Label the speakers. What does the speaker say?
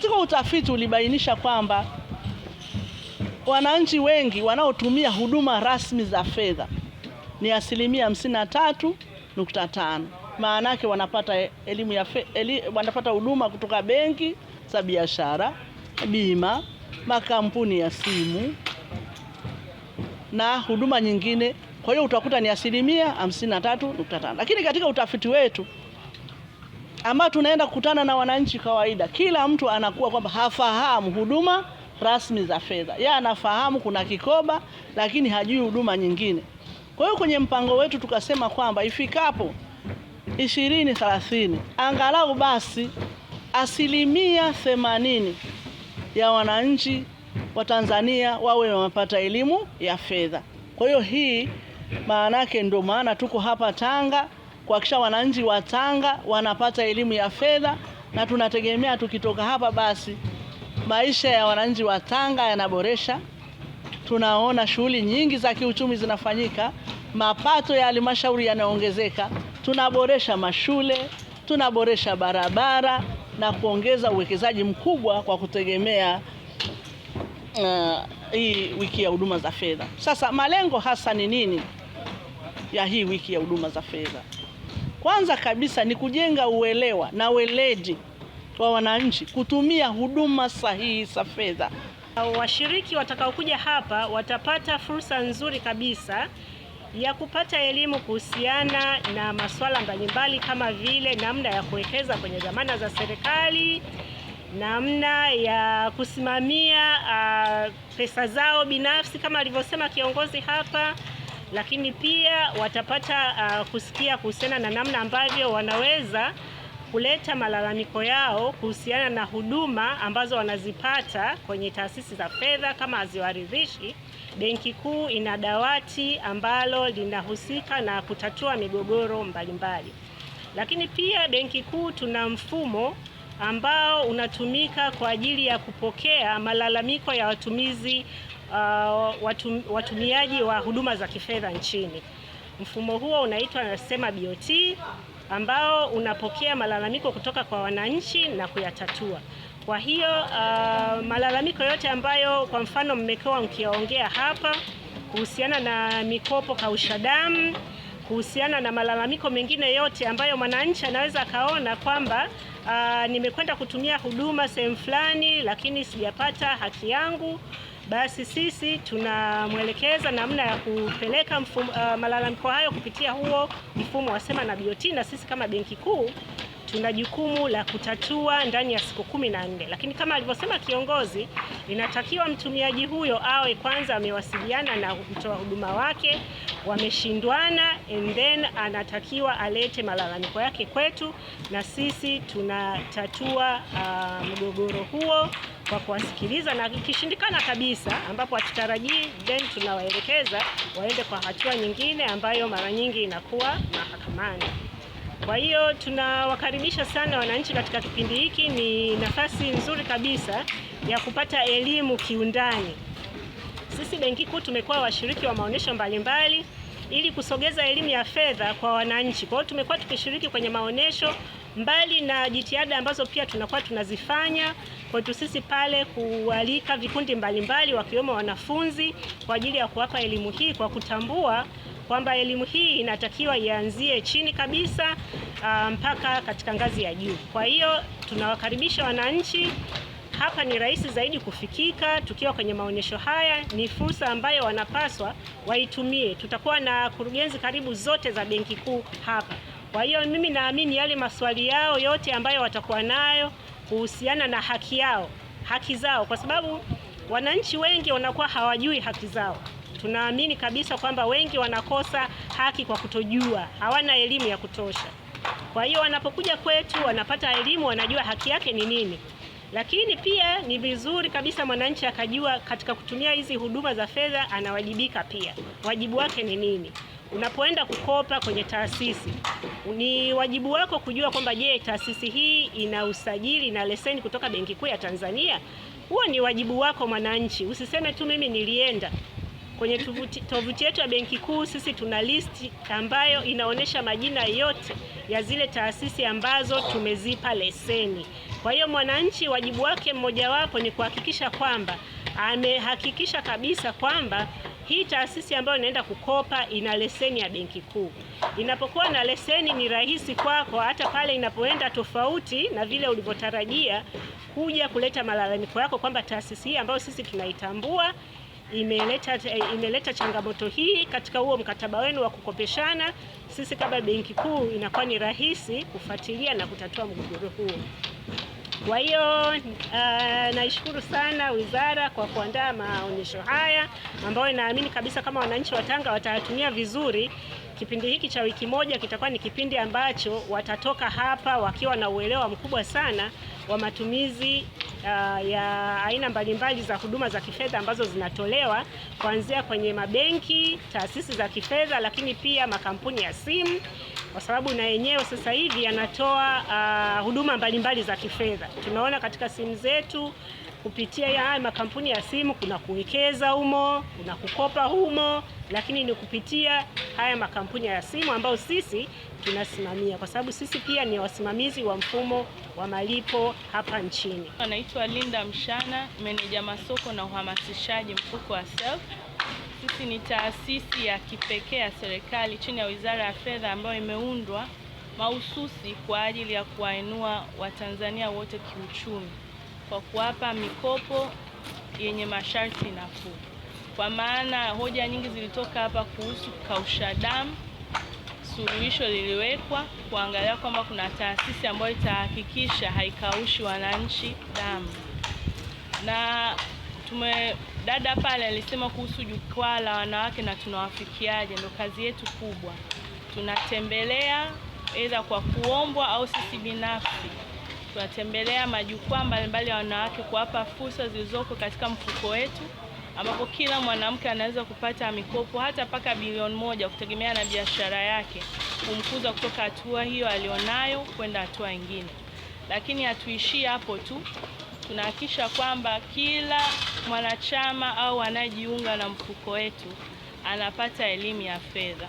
Speaker 1: Katika utafiti ulibainisha kwamba wananchi wengi wanaotumia huduma rasmi za fedha ni 53.5%. Maana yake wanapata wanapata huduma kutoka benki za biashara, bima, makampuni ya simu na huduma nyingine. Kwa hiyo utakuta ni 53.5%. Lakini katika utafiti wetu ambao tunaenda kukutana na wananchi kawaida, kila mtu anakuwa kwamba hafahamu huduma rasmi za fedha. Yeye anafahamu kuna kikoba lakini hajui huduma nyingine. Kwa hiyo kwenye mpango wetu tukasema kwamba ifikapo 2030 angalau basi 80% ya wananchi wa Tanzania wawe wamepata elimu ya fedha. Kwa hiyo hii maana yake ndio maana tuko hapa Tanga kuhakikisha wananchi wa Tanga wanapata elimu ya fedha, na tunategemea tukitoka hapa basi maisha ya wananchi wa Tanga yanaboresha. Tunaona shughuli nyingi za kiuchumi zinafanyika, mapato ya halmashauri yanaongezeka, tunaboresha mashule, tunaboresha barabara na kuongeza uwekezaji mkubwa kwa kutegemea hii wiki ya huduma za fedha. Sasa malengo hasa ni nini ya hii wiki ya huduma za fedha? Kwanza kabisa ni kujenga uelewa na weledi wa wananchi kutumia huduma sahihi za fedha.
Speaker 2: Washiriki watakaokuja hapa watapata fursa nzuri kabisa ya kupata elimu kuhusiana na masuala mbalimbali kama vile namna ya kuwekeza kwenye dhamana za serikali, namna ya kusimamia pesa zao binafsi kama alivyosema kiongozi hapa, lakini pia watapata kusikia kuhusiana na namna ambavyo wanaweza kuleta malalamiko yao kuhusiana na huduma ambazo wanazipata kwenye taasisi za fedha. Kama haziwaridhishi, Benki Kuu ina dawati ambalo linahusika na kutatua migogoro mbalimbali. Lakini pia Benki Kuu tuna mfumo ambao unatumika kwa ajili ya kupokea malalamiko ya watumiaji wa huduma za kifedha nchini. Mfumo huo unaitwa Sema BOT, ambao unapokea malalamiko kutoka kwa wananchi na kuyatatua. Kwa hiyo malalamiko yote ambayo kwa mfano mmekuwa mkiongea hapa kuhusiana na mikopo kausha damu, kuhusiana na malalamiko mengine yote ambayo mwananchi anaweza akaona kwamba nimekwenda kutumia huduma sehemu fulani lakini sijapata haki yangu, basi sisi tunamwelekeza namna ya kupeleka malalamiko hayo kupitia huo mfumo wa Sema na BOT, na sisi kama Benki Kuu tuna jukumu la kutatua ndani ya siku 14. Lakini kama alivyosema kiongozi, inatakiwa mtumiaji huyo awe kwanza amewasiliana na mtoa huduma wake, wameshindwana, and then anatakiwa alete malalamiko yake kwetu, na sisi tunatatua mgogoro huo kwa kuwasikiliza, na ikishindikana kabisa, ambapo hatutarajii, then tunawaelekeza waende kwa hatua nyingine ambayo mara nyingi inakuwa mahakamani. Kwa hiyo tunawakaribisha sana wananchi katika kipindi hiki. Ni nafasi nzuri kabisa ya kupata elimu kiundani. Sisi Benki Kuu tumekuwa washiriki wa maonesho mbalimbali ili kusogeza elimu ya fedha kwa wananchi. Kwa hiyo tumekuwa tukishiriki kwenye maonesho, mbali na jitihada ambazo pia tunakuwa tunazifanya kwetu sisi pale kualika vikundi mbalimbali wakiwemo wanafunzi kwa ajili ya kuwapa elimu hii, kwa kutambua kwamba elimu hii inatakiwa ianzie chini kabisa mpaka katika ngazi ya juu. Kwa hiyo tunawakaribisha wananchi. Hapa ni rahisi zaidi kufikika. Tukiwa kwenye maonyesho haya, ni fursa ambayo wanapaswa waitumie. Tutakuwa na kurugenzi karibu zote za Benki Kuu hapa. Kwa hiyo mimi naamini yale maswali yao yote ambayo watakuwa nayo kuhusiana na haki zao, kwa sababu wananchi wengi wanakuwa hawajui haki zao. Tunaamini kabisa kwamba wengi wanakosa haki kwa kutojua, hawana elimu ya kutosha. Kwa hiyo wanapokuja kwetu wanapata elimu, wanajua haki yake ni nini. Lakini pia ni vizuri kabisa mwananchi akajua katika kutumia hizi huduma za fedha anawajibika pia. Wajibu wake ni nini? Unapoenda kukopa kwenye taasisi, ni wajibu wako kujua kwamba je, taasisi hii ina usajili na leseni kutoka Benki Kuu ya Tanzania? Huo ni wajibu wako mwananchi. Usiseme tu mimi nilienda Kwenye tovuti yetu ya Benki Kuu sisi tuna listi ambayo inaonyesha majina yote ya zile taasisi ambazo tumezipa leseni. Kwa hiyo mwananchi, wajibu wake mmojawapo ni kuhakikisha kwamba amehakikisha kabisa kwamba hii taasisi ambayo inaenda kukopa ina leseni ya Benki Kuu. Inapokuwa na leseni, ni rahisi kwako hata pale inapoenda tofauti na vile ulivyotarajia kuja kuleta malalamiko yako kwamba taasisi hii ambayo sisi tunaitambua imeleta changamoto hii katika huo mkataba wenu wa kukopeshana. Sisi kama Benki Kuu inakuwa ni rahisi kufuatilia na kutatua mgogoro huo. Kwa hiyo naishukuru sana wizara kwa kuandaa maonyesho haya ambayo naamini kabisa kama wananchi wa Tanga watayatumia vizuri. Kipindi hiki cha wiki moja kitakuwa ni kipindi ambacho watatoka hapa wakiwa na uelewa mkubwa sana wa matumizi ya aina mbalimbali za huduma za kifedha ambazo zinatolewa kuanzia kwenye mabenki, taasisi za kifedha, lakini pia makampuni ya simu, kwa sababu na yenyewe sasa hivi yanatoa huduma mbalimbali za kifedha. Tunaona katika simu zetu kupitia ya makampuni ya simu kuna kuwekeza humo, kuna kukopa humo, lakini ni kupitia haya makampuni ya simu ambayo sisi tunasimamia, kwa sababu sisi pia ni wasimamizi wa mfumo wa malipo hapa nchini.
Speaker 3: Naitwa Linda Mshana, meneja masoko na uhamasishaji mfuko wa Self. Sisi ni taasisi ya kipekee ya serikali chini ya Wizara ya Fedha ambayo imeundwa mahususi kwa ajili ya kuwainua Watanzania wote kiuchumi kwa kuwapa mikopo yenye masharti nafuu. Kwa maana hoja nyingi zilitoka hapa kuhusu kausha damu, suluhisho liliwekwa kuangalia kwamba kuna taasisi ambayo itahakikisha haikaushi wananchi damu. Na dada pale alisema kuhusu jukwaa la wanawake na tunawafikiaje. Ndio kazi yetu kubwa. Tunatembelea aidha kwa kuombwa au sisi binafsi. Tunatembelea majukwaa mbalimbali ya wanawake kuwapa fursa zilizoko katika mfuko wetu, ambapo kila mwanamke anaweza kupata mikopo hata mpaka bilioni 1 kutegemea na biashara yake, kumkuza kutoka hatua hiyo alionayo kwenda hatua nyingine. Lakini hatuishii hapo tu. Tunahakikisha kwamba kila mwanachama au anayejiunga na mfuko wetu anapata elimu ya fedha.